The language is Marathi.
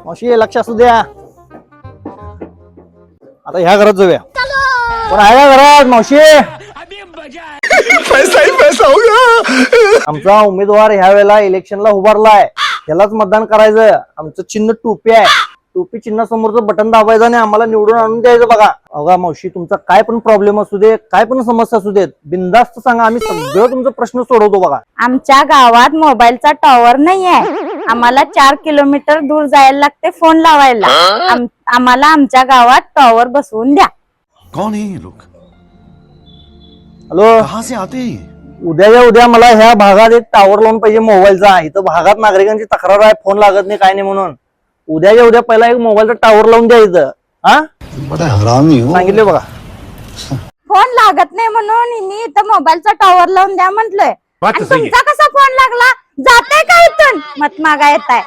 मावशी लक्ष असू द्या. आता ह्या घरात जाऊया. पण आहे का घरात मावशी? पैसा ही पैसा होगा. आमचा उमेदवार ह्या वेळेला इलेक्शनला उभारलाय. त्यालाच मतदान करायचं. आमचं चिन्ह टोपी आहे. टोपी चिन्ह समोरचं बटन दाबायचं आणि आम्हाला निवडून आणून द्यायचं. बघा अगा मावशी, तुमचा काय पण प्रॉब्लेम असू दे, काय पण समस्या असू देत, बिनधास्त सांगा. आम्ही सगळं तुमचा प्रश्न सोडवतो. बघा आमच्या गावात मोबाईलचा टॉवर नाहीये. आम्हाला 4 किलोमीटर दूर जायला लागते फोन लावायला. आम्हाला आमच्या गावात टॉवर बसवून द्या. कौन है ये लोग? हॅलो, कहां से आते हैं ये? उद्याच्या उद्या मला ह्या भागात एक टावर लावून पाहिजे मोबाईलचा. इथं भागात नागरिकांची तक्रार आहे, फोन लागत नाही, काय नाही म्हणून. उद्याच्या उद्या पहिला एक मोबाईलचा टावर लावून द्यायचं. हा बड़ा हरामी हो. सांगितले बघा. फोन लागत नाही म्हणून मी इथं मोबाईलचा टॉवर लावून द्या म्हंटलय. बात तो सही है. तुमचा कसा फोन लागला? जाताय का इथून मत मागा येताय?